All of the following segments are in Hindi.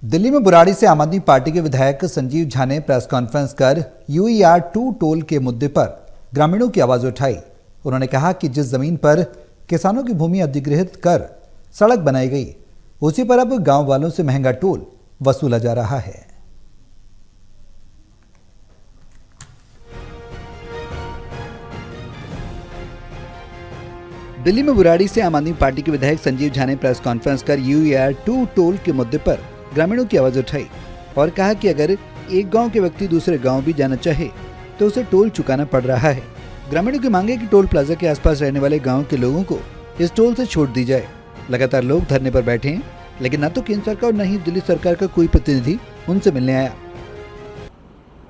दिल्ली में बुराड़ी से आम आदमी पार्टी के विधायक संजीव झा ने प्रेस कॉन्फ्रेंस कर UER-2 टोल के मुद्दे पर ग्रामीणों की आवाज उठाई। उन्होंने कहा कि जिस जमीन पर किसानों की भूमि अधिग्रहित कर सड़क बनाई गई, उसी पर अब गांव वालों से महंगा टोल वसूला जा रहा है। दिल्ली में बुराड़ी से आम आदमी पार्टी के विधायक संजीव झा ने प्रेस कॉन्फ्रेंस कर UER-2 टोल के मुद्दे पर ग्रामीणों की आवाज उठाई और कहा कि अगर एक गांव के व्यक्ति दूसरे गांव भी जाना चाहे तो उसे टोल चुकाना पड़ रहा है। ग्रामीणों की मांग है कि टोल प्लाजा के आसपास रहने वाले गांव के लोगों को इस टोल से छूट दी जाए। लगातार लोग धरने पर बैठे हैं, लेकिन न तो केंद्र सरकार और न ही दिल्ली सरकार का कोई प्रतिनिधि उनसे मिलने आया।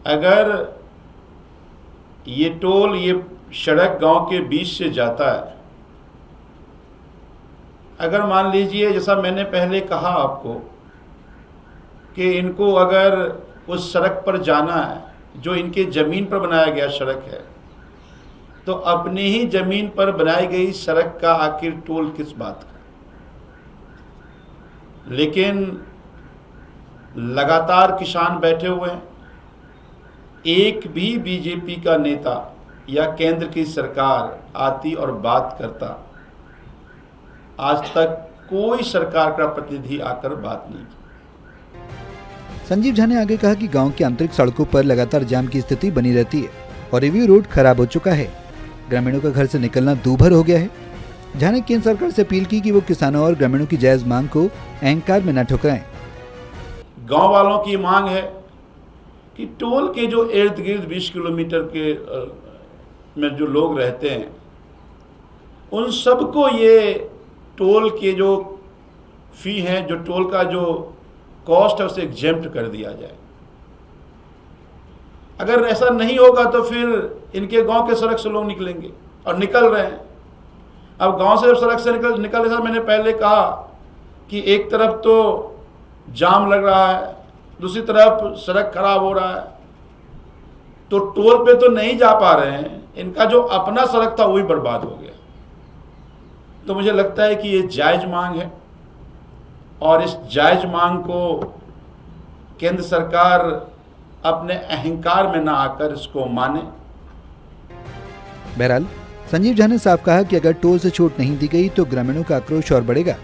अगर ये टोल, ये सड़क गांव के बीच से जाता है, अगर मान लीजिए जैसा मैंने पहले कहा आपको कि इनको अगर उस सड़क पर जाना है जो इनके ज़मीन पर बनाया गया सड़क है, तो अपनी ही ज़मीन पर बनाई गई सड़क का आखिर टोल किस बात का। लेकिन लगातार किसान बैठे हुए हैं, एक भी बीजेपी का नेता या केंद्र की सरकार आती और बात करता, आज तक कोई सरकार का प्रतिनिधि आकर बात नहीं की। संजीव झा ने आगे कहा कि गांव की आंतरिक सड़कों पर लगातार जाम की स्थिति बनी रहती है और रिव्यू रोड खराब हो चुका है। ग्रामीणों का घर से निकलना दूभर हो गया है। झा ने केंद्र सरकार से अपील की कि वो किसानों और ग्रामीणों की जायज मांग को अहंकार में न ठुकराएं। गांव वालों की मांग है कि टोल के जो इर्द गिर्द 20 किलोमीटर के में जो लोग रहते हैं, उन सबको ये टोल के जो फी हैं, जो टोल का जो कॉस्ट है, उसे एग्जेम्प्ट कर दिया जाए। अगर ऐसा नहीं होगा तो फिर इनके गांव के सड़क से लोग निकलेंगे और निकल रहे हैं। अब गांव से सड़क से निकल जैसा मैंने पहले कहा कि एक तरफ तो जाम लग रहा है, दूसरी तरफ सड़क खराब हो रहा है, तो टोल पे तो नहीं जा पा रहे हैं। इनका जो अपना सड़क था वही बर्बाद हो गया। तो मुझे लगता है कि ये जायज़ मांग है और इस जायज़ मांग को केंद्र सरकार अपने अहंकार में ना आकर इसको माने। बहरहाल संजीव झा ने साफ कहा कि अगर टोल से छूट नहीं दी गई तो ग्रामीणों का आक्रोश और बढ़ेगा।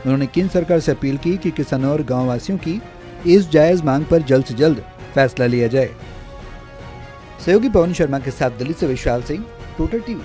उन्होंने केंद्र सरकार से अपील की कि किसानों और गांव वासियों की इस जायज मांग पर जल्द से जल्द फैसला लिया जाए। सहयोगी पवन शर्मा के साथ दिल्ली से विशाल सिंह, टोटल टीवी।